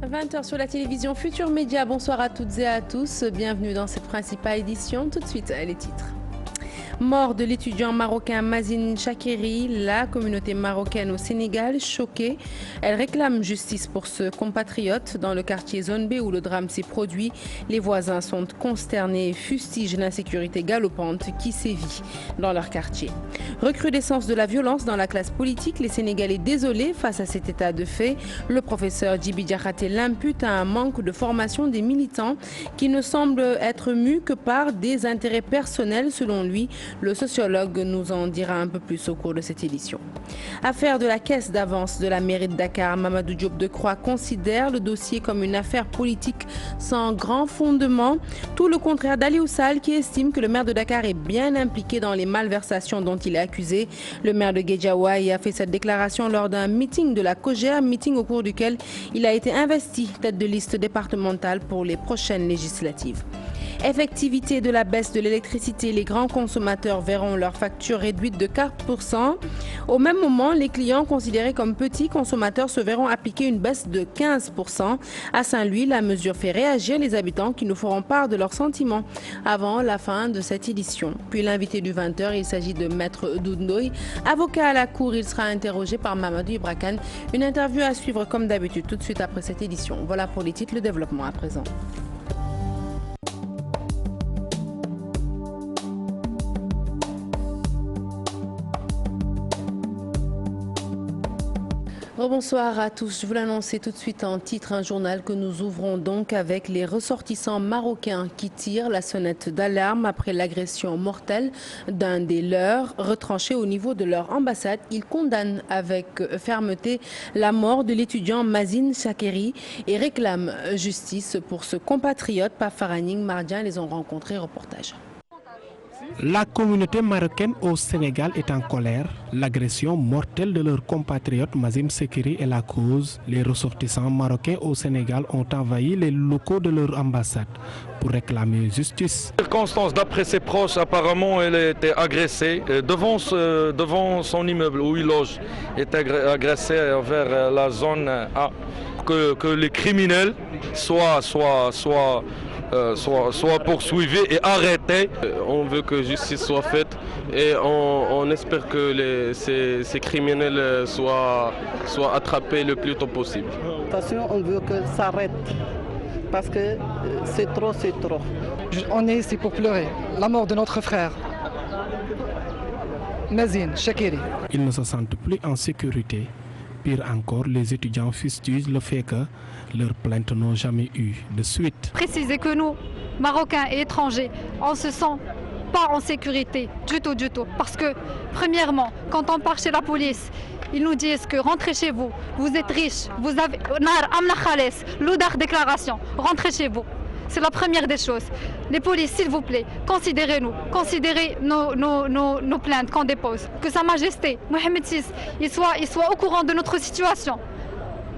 20 h sur la télévision Futur Média. Bonsoir à toutes et à tous. Bienvenue dans cette principale édition. Tout de suite, les titres. Mort de l'étudiant marocain Mazin Chakeri, la communauté marocaine au Sénégal choquée. Elle réclame justice pour ce compatriote dans le quartier Zone B où le drame s'est produit. Les voisins sont consternés et fustigent l'insécurité galopante qui sévit dans leur quartier. Recrudescence de la violence dans la classe politique, les Sénégalais désolés face à cet état de fait. Le professeur Djibi Diakhaté l'impute à un manque de formation des militants qui ne semblent être mus que par des intérêts personnels selon lui. Le sociologue nous en dira un peu plus au cours de cette édition. Affaire de la caisse d'avance de la mairie de Dakar, Mamadou Diop Decroix considère le dossier comme une affaire politique sans grand fondement. Tout le contraire d'Aliou Sall qui estime que le maire de Dakar est bien impliqué dans les malversations dont il est accusé. Le maire de Guédiawaye a fait cette déclaration lors d'un meeting de la COJER, meeting au cours duquel il a été investi tête de liste départementale pour les prochaines législatives. Effectivité de la baisse de l'électricité, les grands consommateurs verront leur facture réduite de 4%. Au même moment, les clients considérés comme petits consommateurs se verront appliquer une baisse de 15%. À Saint-Louis, la mesure fait réagir les habitants qui nous feront part de leurs sentiments avant la fin de cette édition. Puis l'invité du 20 h, il s'agit de Maître Doudndoy. Avocat à la cour, il sera interrogé par Mamadou Ibrakan. Une interview à suivre comme d'habitude tout de suite après cette édition. Voilà pour les titres, le développement à présent. Bonsoir à tous. Je vous l'annonçais tout de suite en titre, un journal que nous ouvrons donc avec les ressortissants marocains qui tirent la sonnette d'alarme après l'agression mortelle d'un des leurs retranché au niveau de leur ambassade. Ils condamnent avec fermeté la mort de l'étudiant Mazin Chakeri et réclament justice pour ce compatriote. Pafaraning Mardian les ont rencontrés. Reportage. La communauté marocaine au Sénégal est en colère. L'agression mortelle de leur compatriote Mazin Chakeri est la cause. Les ressortissants marocains au Sénégal ont envahi les locaux de leur ambassade pour réclamer justice. Circonstance, d'après ses proches, apparemment elle a été agressée devant son immeuble où il loge. Elle était agressée vers la zone A. Que les criminels soient poursuivis et arrêtés. On veut que justice soit faite et on espère que ces criminels soient attrapés le plus tôt possible. On veut que ça s'arrête parce que c'est trop. On est ici pour pleurer la mort de notre frère, Mazin Chakeri. Ils ne se sentent plus en sécurité. Pire encore, les étudiants fustigent le fait que leurs plaintes n'ont jamais eu de suite. Préciser que nous, Marocains et étrangers, on ne se sent pas en sécurité du tout. Parce que, premièrement, quand on part chez la police, ils nous disent que rentrez chez vous, vous êtes riches, vous avez l'oudar déclaration, rentrez chez vous. C'est la première des choses. Les polices, s'il vous plaît, considérez-nous, considérez nos plaintes qu'on dépose. Que Sa Majesté, Mohamed VI, il soit au courant de notre situation.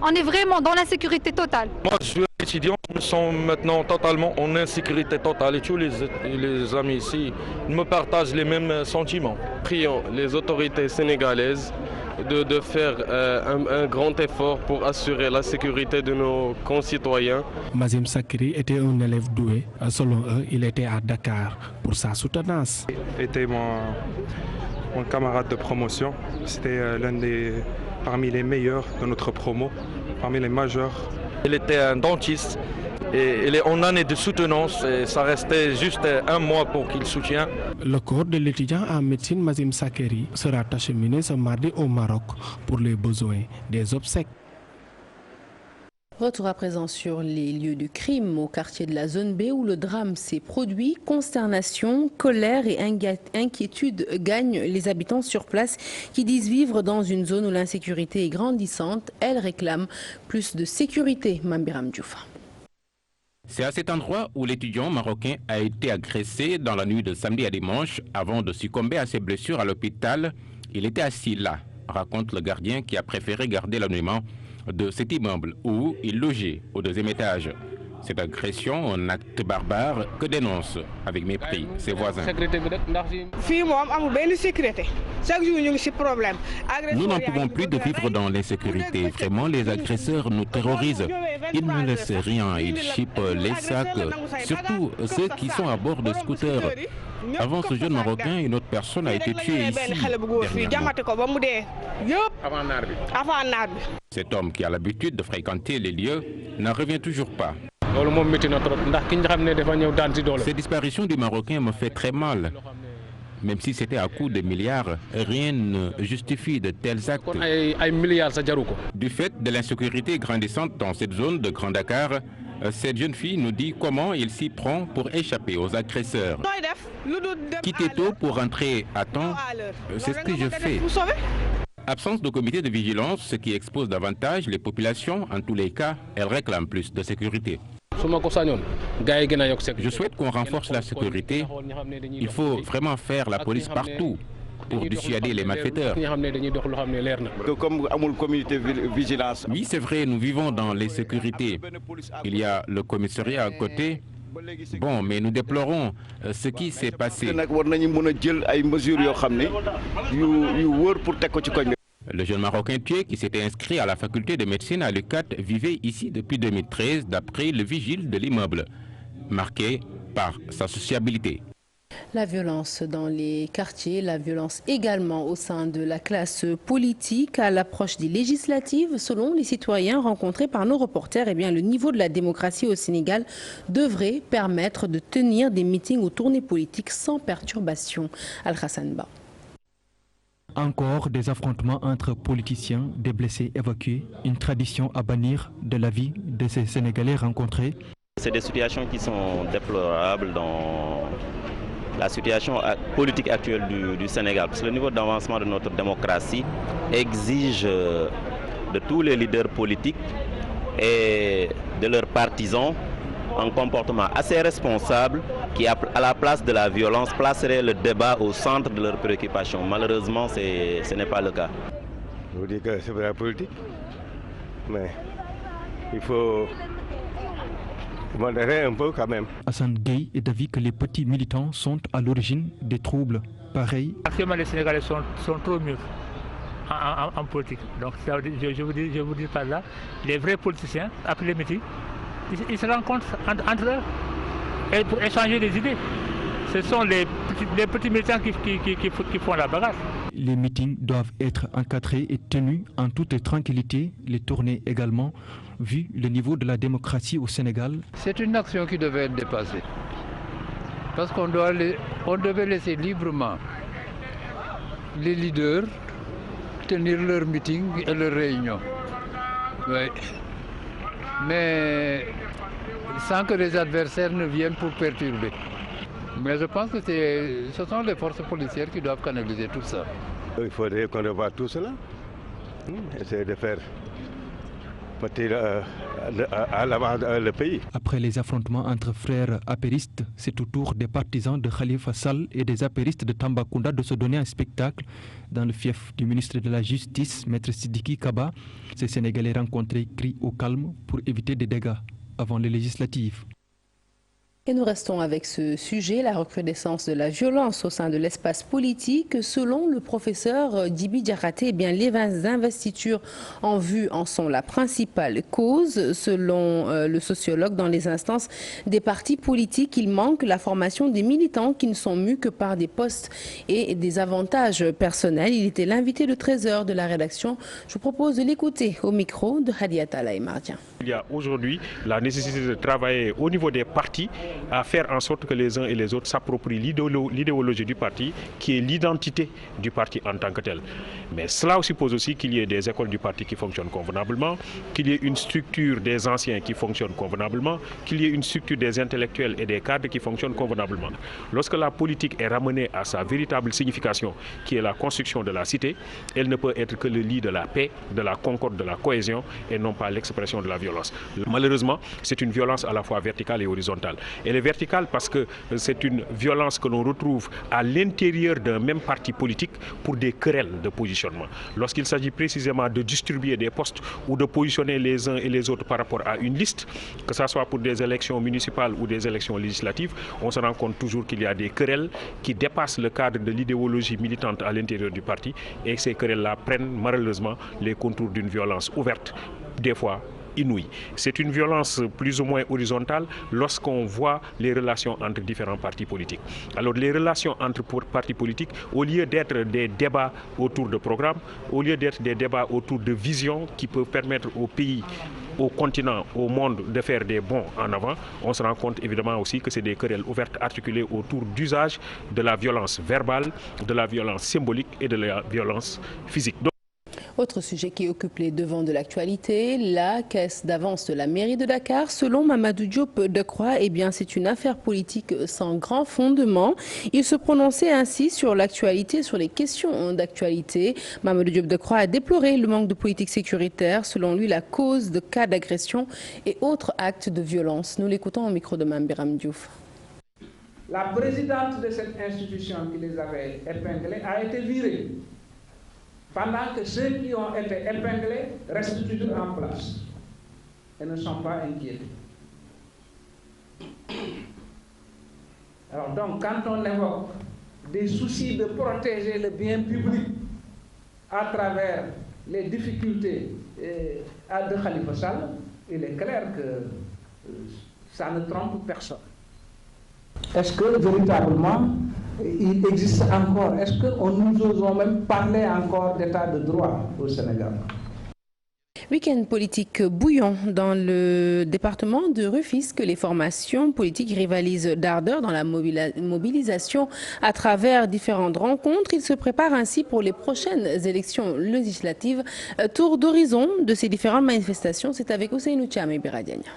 On est vraiment dans l'insécurité totale. Moi, je suis étudiant, nous sommes maintenant totalement en insécurité totale et tous les amis ici me partagent les mêmes sentiments. Prions les autorités sénégalaises de faire un grand effort pour assurer la sécurité de nos concitoyens. Mazin Chakeri était un élève doué. Selon eux, il était à Dakar pour sa soutenance. Il était mon camarade de promotion. C'était parmi les meilleurs de notre promo, parmi les majeurs. Il était un dentiste et il est en année de soutenance et ça restait juste un mois pour qu'il soutienne. Le corps de l'étudiant en médecine Mazin Chakeri sera acheminé ce mardi au Maroc pour les besoins des obsèques. Retour à présent sur les lieux du crime au quartier de la zone B où le drame s'est produit. Consternation, colère et inquiétude gagnent les habitants sur place qui disent vivre dans une zone où l'insécurité est grandissante. Elles réclament plus de sécurité. Mambiram Djoufa. C'est à cet endroit où l'étudiant marocain a été agressé dans la nuit de samedi à dimanche avant de succomber à ses blessures à l'hôpital. Il était assis là, raconte le gardien qui a préféré garder l'anonymat de cet immeuble où il logeait au deuxième étage. Cette agression, un acte barbare que dénoncent avec mépris ses voisins. Nous n'en pouvons plus de vivre dans l'insécurité. Vraiment, les agresseurs nous terrorisent. Ils ne laissent rien, ils chippent les sacs, surtout ceux qui sont à bord de scooters. Avant ce jeune Marocain, une autre personne a été tuée ici dernièrement. Cet homme qui a l'habitude de fréquenter les lieux n'en revient toujours pas. Cette disparition du Marocain me fait très mal. Même si c'était à coup de milliards, rien ne justifie de tels actes. Du fait de l'insécurité grandissante dans cette zone de Grand Dakar, cette jeune fille nous dit comment il s'y prend pour échapper aux agresseurs. Quitter tôt pour rentrer à temps, c'est ce que je fais. Absence de comité de vigilance, ce qui expose davantage les populations. En tous les cas, elles réclament plus de sécurité. Je souhaite qu'on renforce la sécurité. Il faut vraiment faire la police partout pour dissuader les malfaiteurs. Comme communauté vigilance. Oui, c'est vrai, nous vivons dans l'insécurité. Il y a le commissariat à côté. Bon, mais nous déplorons ce qui s'est passé. Le jeune Marocain tué qui s'était inscrit à la faculté de médecine à l'UCAT vivait ici depuis 2013 d'après le vigile de l'immeuble, marqué par sa sociabilité. La violence dans les quartiers, la violence également au sein de la classe politique à l'approche des législatives. Selon les citoyens rencontrés par nos reporters, eh bien, le niveau de la démocratie au Sénégal devrait permettre de tenir des meetings ou tournées politiques sans perturbation. Al-Hassan Ba. Encore des affrontements entre politiciens, des blessés évacués, une tradition à bannir de la vie de ces Sénégalais rencontrés. C'est des situations qui sont déplorables dans la situation politique actuelle du Sénégal, parce que le niveau d'avancement de notre démocratie exige de tous les leaders politiques et de leurs partisans un comportement assez responsable qui, à la place de la violence, placerait le débat au centre de leurs préoccupations. Malheureusement, ce n'est pas le cas. Je vous dis que c'est la politique, mais il faut modérer un peu quand même. Hassan Gueye est d'avis que les petits militants sont à l'origine des troubles pareils. Actuellement, les Sénégalais sont trop mieux en politique. Donc, je vous dis par là, les vrais politiciens, après les meetings, ils se rencontrent entre eux et pour échanger des idées. Ce sont les petits militants qui font la bagarre. Les meetings doivent être encadrés et tenus en toute tranquillité, les tournées également, vu le niveau de la démocratie au Sénégal. C'est une action qui devait être dépassée. Parce qu'on devait laisser librement les leaders tenir leurs meetings et leurs réunions. Oui. Mais sans que les adversaires ne viennent pour perturber. Mais je pense que ce sont les forces policières qui doivent canaliser tout ça. Il faudrait qu'on revoie tout cela. Essayer de faire à l'avant le pays. Après les affrontements entre frères apéristes, c'est au tour des partisans de Khalifa Sall et des apéristes de Tambacounda de se donner un spectacle dans le fief du ministre de la Justice, Maître Sidiki Kaba. Ces Sénégalais rencontrés crient au calme pour éviter des dégâts avant les législatives. Et nous restons avec ce sujet, la recrudescence de la violence au sein de l'espace politique. Selon le professeur Djiby Diakhaté, eh bien, les investitures en vue en sont la principale cause. Selon le sociologue, dans les instances des partis politiques, il manque la formation des militants qui ne sont mus que par des postes et des avantages personnels. Il était l'invité de 13h de la rédaction. Je vous propose de l'écouter au micro de Hadiata Laïmardien. Il y a aujourd'hui la nécessité de travailler au niveau des partis à faire en sorte que les uns et les autres s'approprient l'idéologie du parti, qui est l'identité du parti en tant que tel. Mais cela suppose aussi qu'il y ait des écoles du parti qui fonctionnent convenablement, qu'il y ait une structure des anciens qui fonctionne convenablement, qu'il y ait une structure des intellectuels et des cadres qui fonctionnent convenablement. Lorsque la politique est ramenée à sa véritable signification, qui est la construction de la cité, elle ne peut être que le lit de la paix, de la concorde, de la cohésion, et non pas l'expression de la violence. Malheureusement, c'est une violence à la fois verticale et horizontale. Elle est verticale parce que c'est une violence que l'on retrouve à l'intérieur d'un même parti politique pour des querelles de positionnement. Lorsqu'il s'agit précisément de distribuer des postes ou de positionner les uns et les autres par rapport à une liste, que ce soit pour des élections municipales ou des élections législatives, on se rend compte toujours qu'il y a des querelles qui dépassent le cadre de l'idéologie militante à l'intérieur du parti, et ces querelles-là prennent malheureusement les contours d'une violence ouverte, des fois inouïe. C'est une violence plus ou moins horizontale lorsqu'on voit les relations entre différents partis politiques. Alors les relations entre partis politiques, au lieu d'être des débats autour de programmes, au lieu d'être des débats autour de visions qui peuvent permettre au pays, au continent, au monde de faire des bonds en avant, on se rend compte évidemment aussi que c'est des querelles ouvertes articulées autour d'usage de la violence verbale, de la violence symbolique et de la violence physique. Autre sujet qui occupe les devants de l'actualité, la caisse d'avance de la mairie de Dakar. Selon Mamadou Diop Decroix, c'est une affaire politique sans grand fondement. Il se prononçait ainsi sur l'actualité, sur les questions d'actualité. Mamadou Diop Decroix a déploré le manque de politique sécuritaire, selon lui la cause de cas d'agression et autres actes de violence. Nous l'écoutons au micro de Mambiram Diouf. La présidente de cette institution qui les avait épinglés a été virée, pendant que ceux qui ont été épinglés restent toujours en place et ne sont pas inquiétés. Alors donc, quand on évoque des soucis de protéger le bien public à travers les difficultés de Khalifa Sall, il est clair que ça ne trompe personne. Est-ce que véritablement il existe encore, est-ce que nous osons même parler encore d'état de droit au Sénégal? Week-end politique bouillant dans le département de Rufisque. Les formations politiques rivalisent d'ardeur dans la mobilisation à travers différentes rencontres. Ils se préparent ainsi pour les prochaines élections législatives. Tour d'horizon de ces différentes manifestations, c'est avec Ousseinou Thiam et Biradiania.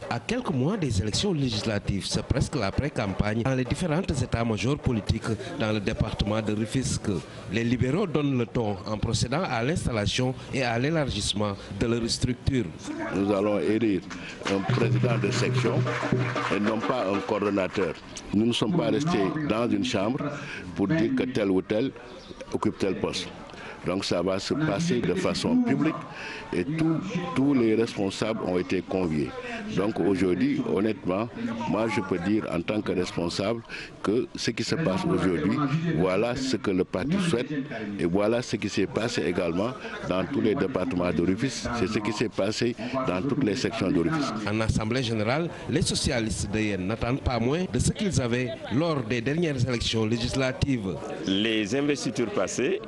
À quelques mois des élections législatives, c'est presque la pré-campagne dans les différents états-majors politiques dans le département de Rufisque. Les libéraux donnent le ton en procédant à l'installation et à l'élargissement de leur structure. Nous allons élire un président de section et non pas un coordonnateur. Nous ne sommes pas restés dans une chambre pour dire que tel ou tel occupe tel poste. Donc ça va se passer de façon publique et tous les responsables ont été conviés. Donc aujourd'hui, honnêtement, moi je peux dire en tant que responsable que ce qui se passe aujourd'hui, voilà ce que le parti souhaite et voilà ce qui s'est passé également dans tous les départements de Rufisque. C'est ce qui s'est passé dans toutes les sections de Rufisque. En assemblée générale, les socialistes de Yen n'attendent pas moins de ce qu'ils avaient lors des dernières élections législatives. Les investitures passées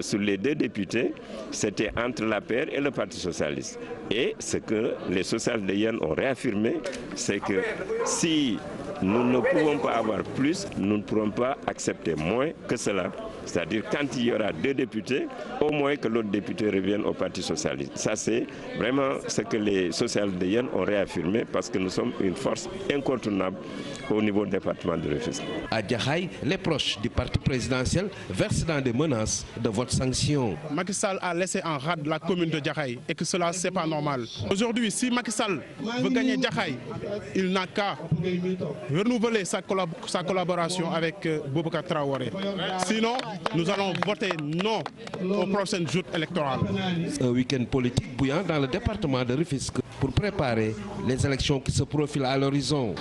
sur les deux députés, c'était entre l'APR et le Parti socialiste. Et ce que les socialistes de Yen ont réaffirmé, c'est que si nous ne pouvons pas avoir plus, nous ne pourrons pas accepter moins que cela. C'est-à-dire quand il y aura deux députés, au moins que l'autre député revienne au Parti socialiste. Ça c'est vraiment ce que les socialistes de Yen ont réaffirmé parce que nous sommes une force incontournable au niveau du département de Rufisque. À Djahaï, les proches du parti présidentiel versent dans des menaces de vote sanction. Macky Sall a laissé en rade la commune de Djahaï et que cela c'est pas normal. Aujourd'hui, si Macky Sall veut gagner Djahaï, il n'a qu'à renouveler sa collaboration avec Boubacar Traoré. Sinon, nous allons voter non aux prochaines joutes électorales. Un week-end politique bouillant dans le département de Rufisque pour préparer les élections qui se profilent à l'horizon.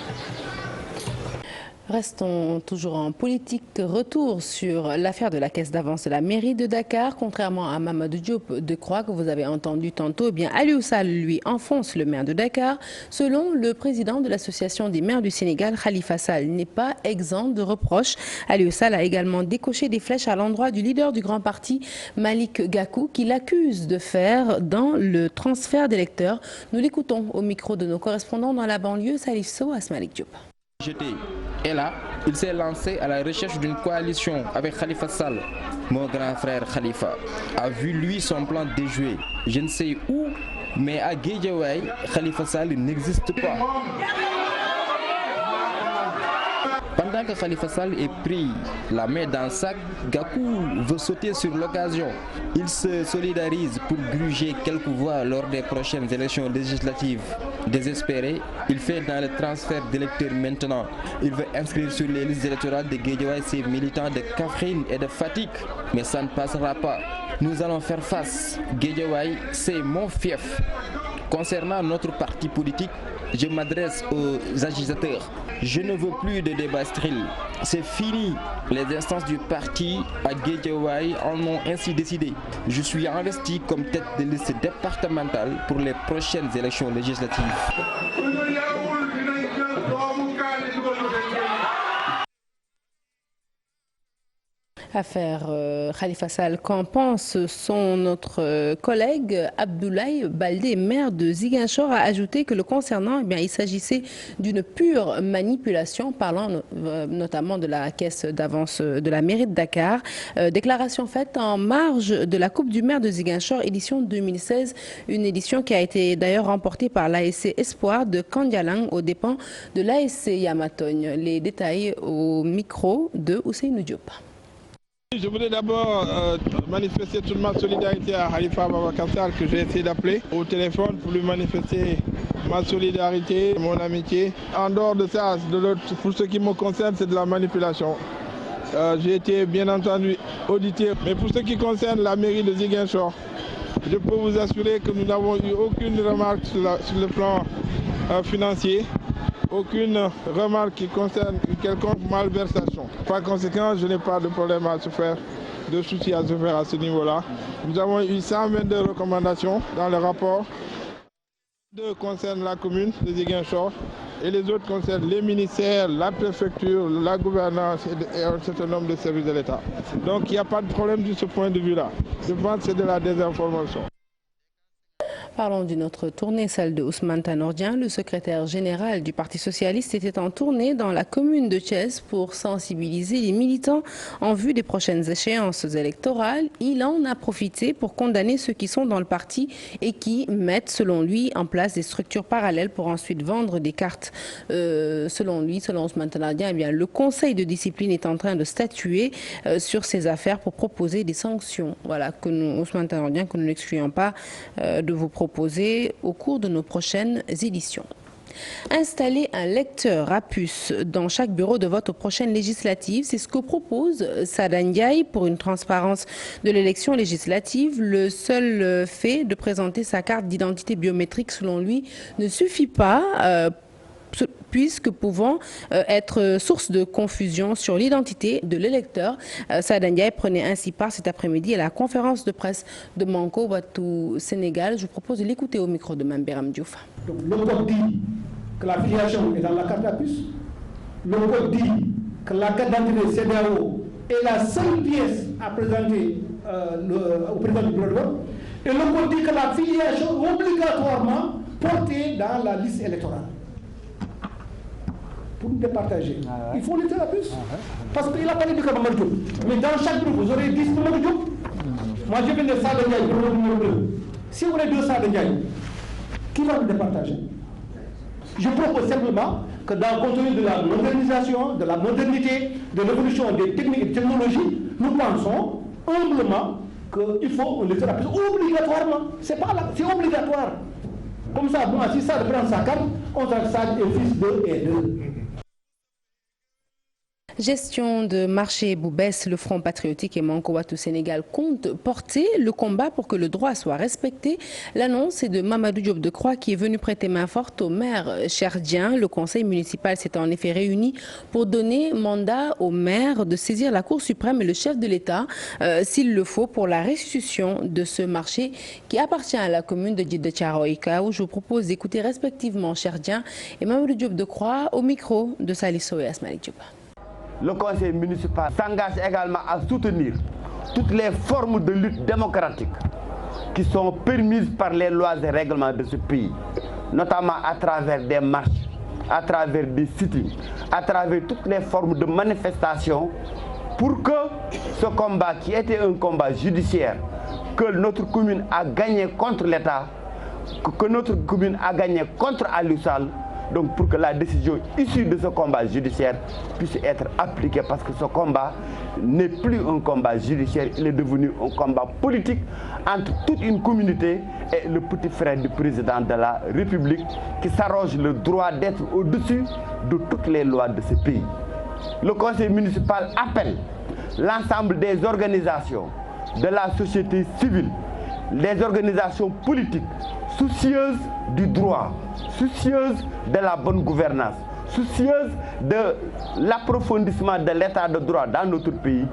Restons toujours en politique. Retour sur l'affaire de la caisse d'avance de la mairie de Dakar. Contrairement à Mamadou Diop Decroix que vous avez entendu tantôt, Aliou Sall, lui, enfonce le maire de Dakar. Selon le président de l'association des maires du Sénégal, Khalifa Sall n'est pas exempt de reproches. Aliou Sall a également décoché des flèches à l'endroit du leader du grand parti, Malick Gakou, qui l'accuse de faire dans le transfert d'électeurs. Nous l'écoutons au micro de nos correspondants dans la banlieue, Salif Sow, Asmalik Diop. Et là, il s'est lancé à la recherche d'une coalition avec Khalifa Sall. Mon grand frère Khalifa a vu lui son plan déjoué. Je ne sais où, mais à Guédiawaye, Khalifa Sall n'existe pas. Pendant que Khalifa Sall est pris la main dans le sac, Gakou veut sauter sur l'occasion. Il se solidarise pour gruger quelques voix lors des prochaines élections législatives. Désespéré, il fait dans le transfert d'électeurs maintenant. Il veut inscrire sur les listes électorales de Guédiawaye ses militants de Kaffrine et de Fatick. Mais ça ne passera pas. Nous allons faire face. Guédiawaye, c'est mon fief. Concernant notre parti politique, je m'adresse aux agitateurs. Je ne veux plus de débat stérile. C'est fini. Les instances du parti à Guédiawaye en ont ainsi décidé. Je suis investi comme tête de liste départementale pour les prochaines élections législatives. Affaire Khalifa Sall, qu'en pense notre collègue Abdoulaye Baldé, maire de Ziguinchor, a ajouté que le concernant, il s'agissait d'une pure manipulation, parlant notamment de la caisse d'avance de la mairie de Dakar. Déclaration faite en marge de la Coupe du maire de Ziguinchor, édition 2016, une édition qui a été d'ailleurs remportée par l'ASC Espoir de Kandialang aux dépens de l'ASC Yamatogne. Les détails au micro de Ousseynou Diop. Je voudrais d'abord manifester toute ma solidarité à Khalifa Ababacar Sall, que j'ai essayé d'appeler au téléphone pour lui manifester ma solidarité, mon amitié. En dehors de ça, pour ce qui me concerne, c'est de la manipulation. J'ai été bien entendu audité, mais pour ce qui concerne la mairie de Ziguinchor, je peux vous assurer que nous n'avons eu aucune remarque sur le plan financier. Aucune remarque qui concerne une quelconque malversation. Par conséquent, je n'ai pas de problème à se faire, de soucis à se faire à ce niveau-là. Nous avons eu 122 recommandations dans le rapport. 2 concernent la commune de Ziguinchor et les autres concernent les ministères, la préfecture, la gouvernance et un certain nombre de services de l'État. Donc il n'y a pas de problème de ce point de vue-là. Je pense que c'est de la désinformation. Parlons d'une autre tournée, celle de Ousmane Tanordien. Le secrétaire général du Parti socialiste était en tournée dans la commune de Thiès pour sensibiliser les militants en vue des prochaines échéances électorales. Il en a profité pour condamner ceux qui sont dans le parti et qui mettent, selon lui, en place des structures parallèles pour ensuite vendre des cartes. Selon Ousmane Tanordien, le Conseil de discipline est en train de statuer sur ces affaires pour proposer des sanctions. Voilà, Ousmane Tanordien, que nous n'excluons pas de vous proposer au cours de nos prochaines éditions. Installer un lecteur à puce dans chaque bureau de vote aux prochaines législatives, c'est ce que propose Sada Ndiaye pour une transparence de l'élection législative. Le seul fait de présenter sa carte d'identité biométrique, selon lui, ne suffit pas puisque pouvant être source de confusion sur l'identité de l'électeur. Sada Ndiaye prenait ainsi part cet après-midi à la conférence de presse de Manko Watu Sénégal. Je vous propose de l'écouter au micro de Mambiram Diouf. Le code dit que la filiation est dans la carte à puce. Le code dit que la carte d'identité CEDEAO est la seule pièce à présenter au président du bureau de vote. Et le code dit que la filiation est obligatoirement portée dans la liste électorale. Pour nous départager, il faut lutter la puce. Parce qu'il a parlé du cas de Mamadou Diop. Mais dans chaque groupe, vous aurez 10 pour Mamadou Diop. Moi, je viens de Sada Ndiaye, bureau numéro 2. Si vous avez 2 Sada Ndiaye, qui va nous départager? Je propose simplement que dans le contenu de la modernisation, de la modernité, de l'évolution des techniques et des technologies, nous pensons humblement qu'il faut lutter la puce obligatoirement. C'est obligatoire. Comme ça, moi, si ça prend sa carte, on sait que ça est fils de et de. Gestion de marché Boubès, le Front patriotique et Manko Watu Sénégal compte porter le combat pour que le droit soit respecté. L'annonce est de Mamadou Diop Decroix qui est venu prêter main forte au maire Cherdien. Le conseil municipal s'est en effet réuni pour donner mandat au maire de saisir la Cour suprême et le chef de l'État, s'il le faut, pour la restitution de ce marché qui appartient à la commune de Djidda Thiaroye-Kao. Je vous propose d'écouter respectivement Cherdien et Mamadou Diop Decroix au micro de Salisso et Asmalik Diop. Le conseil municipal s'engage également à soutenir toutes les formes de lutte démocratique qui sont permises par les lois et règlements de ce pays, notamment à travers des marches, à travers des sittings, à travers toutes les formes de manifestation pour que ce combat qui était un combat judiciaire, que notre commune a gagné contre l'État, que notre commune a gagné contre Aliou Sall, Donc pour que la décision issue de ce combat judiciaire puisse être appliquée, parce que ce combat n'est plus un combat judiciaire, il est devenu un combat politique entre toute une communauté et le petit frère du président de la République qui s'arroge le droit d'être au-dessus de toutes les lois de ce pays. Le conseil municipal appelle l'ensemble des organisations de la société civile, les organisations politiques soucieuses du droit, soucieuses de la bonne gouvernance, soucieuses de l'approfondissement de l'état de droit dans notre pays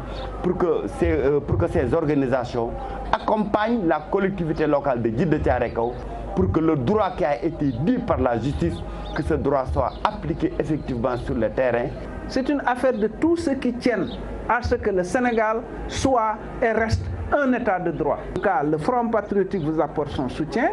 pour que ces organisations accompagnent la collectivité locale de Djiddah Thiaroye Kao pour que le droit qui a été dit par la justice, que ce droit soit appliqué effectivement sur le terrain. C'est une affaire de tous ceux qui tiennent à ce que le Sénégal soit et reste un état de droit. En tout cas, le Front patriotique vous apporte son soutien.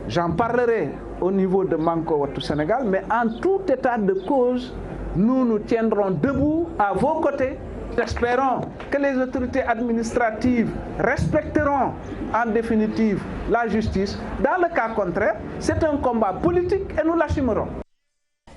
J'en parlerai au niveau de Manko Wattu Sénégal, mais en tout état de cause, nous nous tiendrons debout à vos côtés. Espérons que les autorités administratives respecteront en définitive la justice. Dans le cas contraire, c'est un combat politique et nous l'assumerons.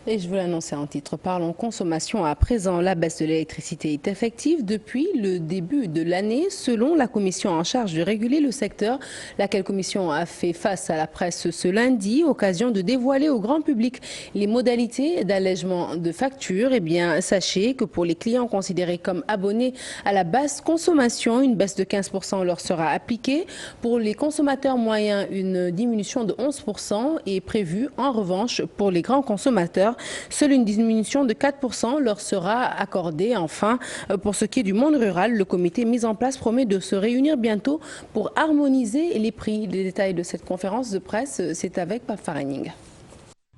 Et je veux l'annoncer en titre. Parlons consommation à présent. La baisse de l'électricité est effective depuis le début de l'année, selon la commission en charge de réguler le secteur, laquelle commission a fait face à la presse ce lundi, occasion de dévoiler au grand public les modalités d'allègement de factures. Eh bien, sachez que pour les clients considérés comme abonnés à la basse consommation, une baisse de 15% leur sera appliquée. Pour les consommateurs moyens, une diminution de 11% est prévue. En revanche, pour les grands consommateurs, seule une diminution de 4% leur sera accordée. Enfin, pour ce qui est du monde rural, le comité mis en place promet de se réunir bientôt pour harmoniser les prix. Les détails de cette conférence de presse, c'est avec Pape Faraning.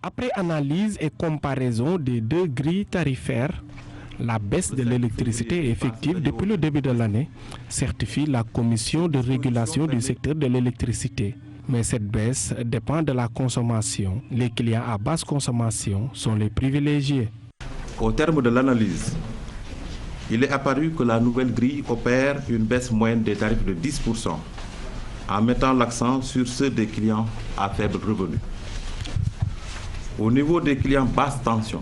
Après analyse et comparaison des deux grilles tarifaires, la baisse de l'électricité est effective depuis le début de l'année, certifie la commission de régulation du secteur de l'électricité. Mais cette baisse dépend de la consommation. Les clients à basse consommation sont les privilégiés. Au terme de l'analyse, il est apparu que la nouvelle grille opère une baisse moyenne des tarifs de 10%, en mettant l'accent sur ceux des clients à faible revenu. Au niveau des clients basse tension,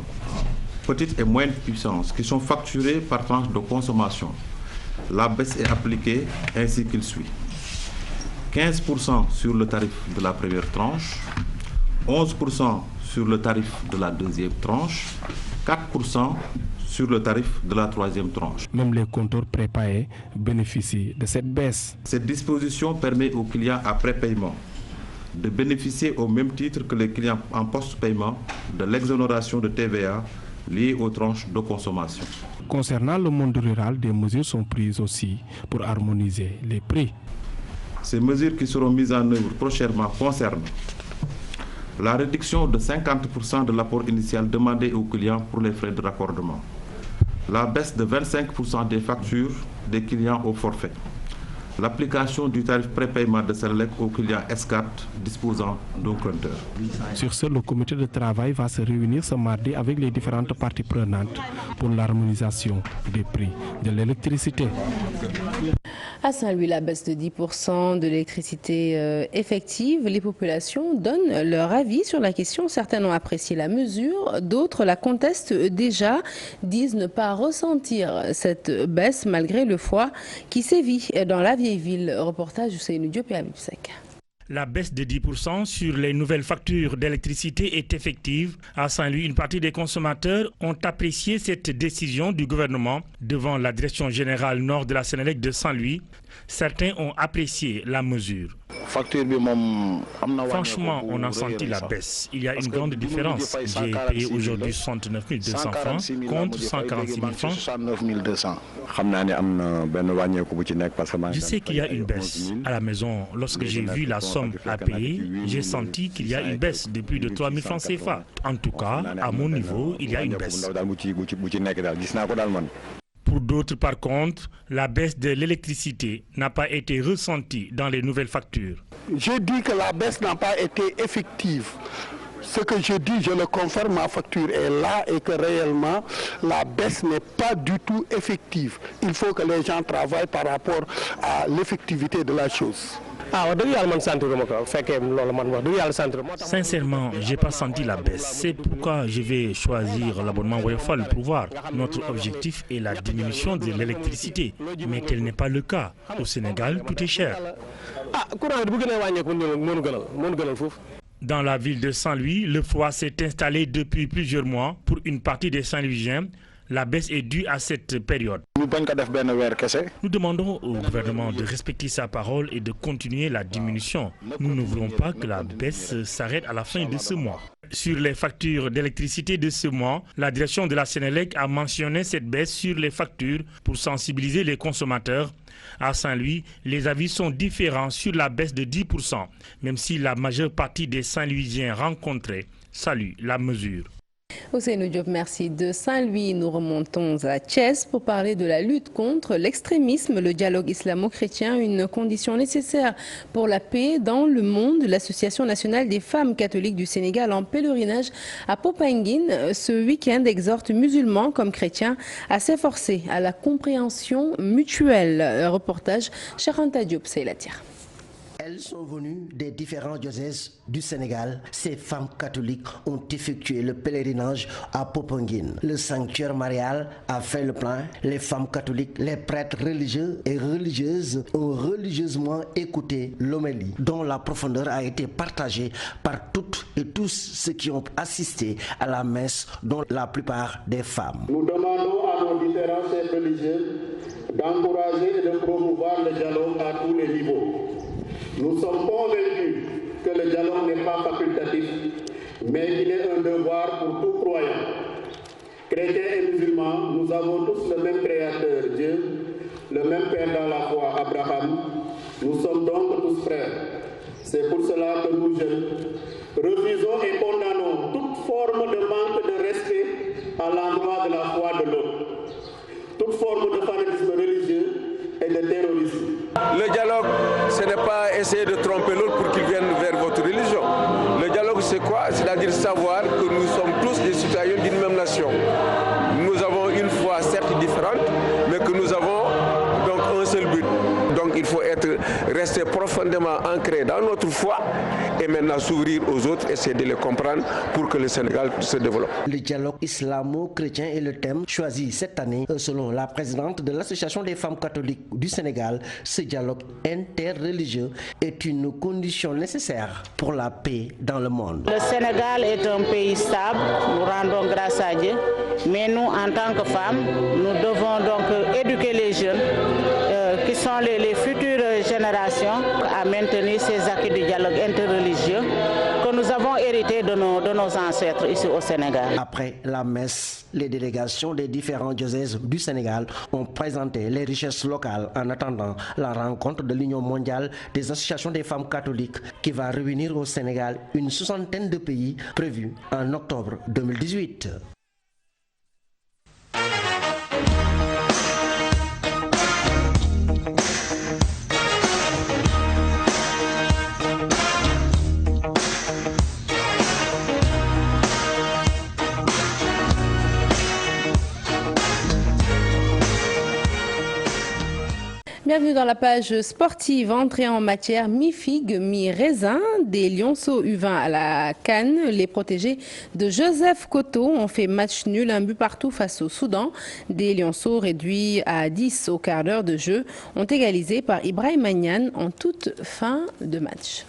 petite et moyenne puissance, qui sont facturés par tranche de consommation, la baisse est appliquée ainsi qu'il suit. 15% sur le tarif de la première tranche, 11% sur le tarif de la deuxième tranche, 4% sur le tarif de la troisième tranche. Même les compteurs prépayés bénéficient de cette baisse. Cette disposition permet aux clients à prépaiement de bénéficier au même titre que les clients en post-paiement de l'exonération de TVA liée aux tranches de consommation. Concernant le monde rural, des mesures sont prises aussi pour harmoniser les prix. Ces mesures qui seront mises en œuvre prochainement concernent la réduction de 50% de l'apport initial demandé aux clients pour les frais de raccordement, la baisse de 25% des factures des clients au forfait, l'application du tarif prépaiement de Senelec aux clients S4 disposant d'un compteur. Sur ce, le comité de travail va se réunir ce mardi avec les différentes parties prenantes pour l'harmonisation des prix de l'électricité. À Saint-Louis, la baisse de 10% de l'électricité effective. Les populations donnent leur avis sur la question. Certains ont apprécié la mesure, d'autres la contestent déjà, disent ne pas ressentir cette baisse malgré le froid qui sévit dans la vieille ville. Reportage de Seynou Diop et Habib Sek. La baisse de 10% sur les nouvelles factures d'électricité est effective. À Saint-Louis, une partie des consommateurs ont apprécié cette décision du gouvernement devant la direction générale nord de la Senelec de Saint-Louis. Certains ont apprécié la mesure. Franchement, on a senti la baisse. Il y a une grande différence. J'ai payé aujourd'hui 69 200 francs contre 146 000 francs. Je sais qu'il y a une baisse. À la maison, lorsque j'ai vu la somme à payer, j'ai senti qu'il y a une baisse de plus de 3 000 francs CFA. En tout cas, à mon niveau, il y a une baisse. Pour d'autres, par contre, la baisse de l'électricité n'a pas été ressentie dans les nouvelles factures. Je dis que la baisse n'a pas été effective. Ce que je dis, je le confirme, ma facture est là et que réellement, la baisse n'est pas du tout effective. Il faut que les gens travaillent par rapport à l'effectivité de la chose. Sincèrement, j'ai pas senti la baisse. C'est pourquoi je vais choisir l'abonnement Woyofal pour voir. Notre objectif est la diminution de l'électricité, mais tel n'est pas le cas. Au Sénégal, tout est cher. Dans la ville de Saint-Louis, le froid s'est installé depuis plusieurs mois. Pour une partie des Saint-Louisiens, la baisse est due à cette période. Nous demandons au gouvernement de respecter sa parole et de continuer la diminution. Nous ne voulons pas que la baisse s'arrête à la fin de ce mois. Sur les factures d'électricité de ce mois, la direction de la Sénélec a mentionné cette baisse sur les factures pour sensibiliser les consommateurs. À Saint-Louis, les avis sont différents sur la baisse de 10%, même si la majeure partie des Saint-Louisiens rencontrés saluent la mesure. Ousseynou Diop, merci. De Saint-Louis, nous remontons à Thiès pour parler de la lutte contre l'extrémisme, le dialogue islamo-chrétien, une condition nécessaire pour la paix dans le monde. L'Association nationale des femmes catholiques du Sénégal en pèlerinage à Popenguine ce week-end exhorte musulmans comme chrétiens à s'efforcer à la compréhension mutuelle. Reportage Cheikh Anta Diop, Seylatir. Elles sont venues des différents diocèses du Sénégal. Ces femmes catholiques ont effectué le pèlerinage à Popenguine. Le sanctuaire marial a fait le plein. Les femmes catholiques, les prêtres religieux et religieuses ont religieusement écouté l'homélie, dont la profondeur a été partagée par toutes et tous ceux qui ont assisté à la messe, dont la plupart des femmes. Nous demandons à nos différents chefs religieux d'encourager et de promouvoir le dialogue à tous les niveaux. Nous sommes convaincus que le dialogue n'est pas facultatif, mais qu'il est un devoir pour tout croyant. Chrétiens et musulmans, nous avons tous le même Créateur, Dieu, le même Père dans la foi, Abraham. Nous sommes donc tous frères. C'est pour cela que nous jeunes refusons et condamnons toute forme de manque de respect à l'endroit de la foi de l'autre, toute forme de fanatisme religieux et de terrorisme. Le dialogue, ce n'est pas essayer de tromper l'autre pour qu'il vienne vers votre religion. Le dialogue, c'est quoi? C'est-à-dire savoir que nous sommes tous des citoyens d'une même nation. Nous avons une foi certes différente, mais que nous avons donc un seul but. Donc il faut rester profondément ancré dans notre foi et maintenant s'ouvrir aux autres, essayer de les comprendre pour que le Sénégal se développe. Le dialogue islamo-chrétien est le thème choisi cette année selon la présidente de l'Association des femmes catholiques du Sénégal. Ce dialogue interreligieux est une condition nécessaire pour la paix dans le monde. Le Sénégal est un pays stable, nous rendons grâce à Dieu, mais nous en tant que femmes, nous devons donc éduquer les jeunes qui sont les futures générations à maintenir ces acquis du dialogue interreligieux que nous avons hérité de nos ancêtres ici au Sénégal. Après la messe, les délégations des différents diocèses du Sénégal ont présenté les richesses locales en attendant la rencontre de l'Union mondiale des associations des femmes catholiques qui va réunir au Sénégal une soixantaine de pays prévus en octobre 2018. Bienvenue dans la page sportive. Entrée en matière mi-figue, mi-raisin. Des Lionceaux U20 à la CAN. Les protégés de Joseph Koto ont fait match nul, un but partout face au Soudan. Des Lionceaux réduits à 10 au quart d'heure de jeu ont égalisé par Ibrahim Magnan en toute fin de match.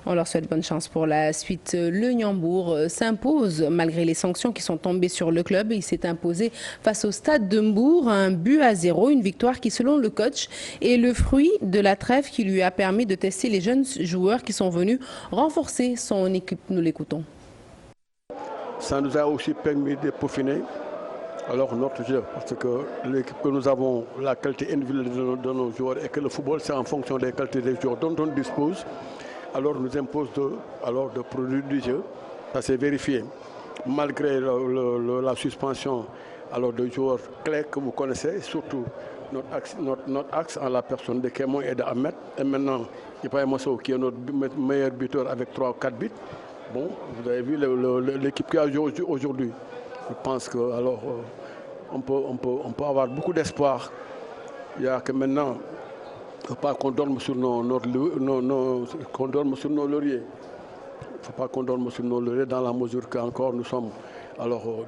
On leur souhaite bonne chance pour la suite. Le Niambour s'impose malgré les sanctions qui sont tombées sur le club. Il s'est imposé face au Stade de Mbour, 1-0, une victoire qui, selon le coach, est le fruit de la trêve qui lui a permis de tester les jeunes joueurs qui sont venus renforcer son équipe. Nous l'écoutons. Ça nous a aussi permis de peaufiner alors notre jeu, parce que l'équipe que nous avons, la qualité individuelle de nos joueurs et que le football, c'est en fonction des qualités des joueurs dont on dispose. Alors nous impose de produire du jeu. Ça s'est vérifié. Malgré la suspension de joueurs clés que vous connaissez, surtout notre axe en la personne de Kémon et d'Ahmed. Et maintenant, Ibrahim Mosso qui est notre meilleur buteur avec 3 ou 4 buts. Bon, vous avez vu l'équipe qui a joué aujourd'hui. Je pense que on peut avoir beaucoup d'espoir. Il n'y a que maintenant ne faut pas qu'on dorme sur nos lauriers. Il ne faut pas qu'on dorme sur nos lauriers dans la mesure qu'encore nous sommes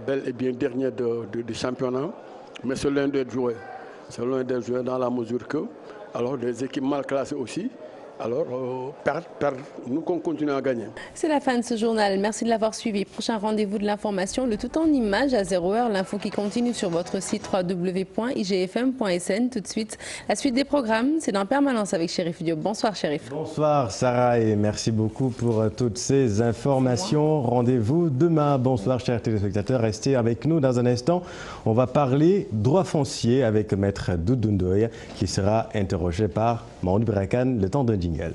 bel et bien derniers du championnat. Mais c'est l'un des joueurs. C'est l'un des joueurs dans la mesure que des équipes mal classées aussi. Nous continuons à gagner. C'est la fin de ce journal. Merci de l'avoir suivi. Prochain rendez-vous de l'information, le tout en images à 0h. L'info qui continue sur votre site www.igfm.sn. Tout de suite, la suite des programmes, c'est dans Permanence avec Chérif Diop. Bonsoir Chérif. Bonsoir Sarah et merci beaucoup pour toutes ces informations. Rendez-vous demain. Bonsoir chers téléspectateurs. Restez avec nous dans un instant. On va parler droit foncier avec Maître Doudou Ndoye qui sera interrogé par Maodo Birakan le temps d'un jingle.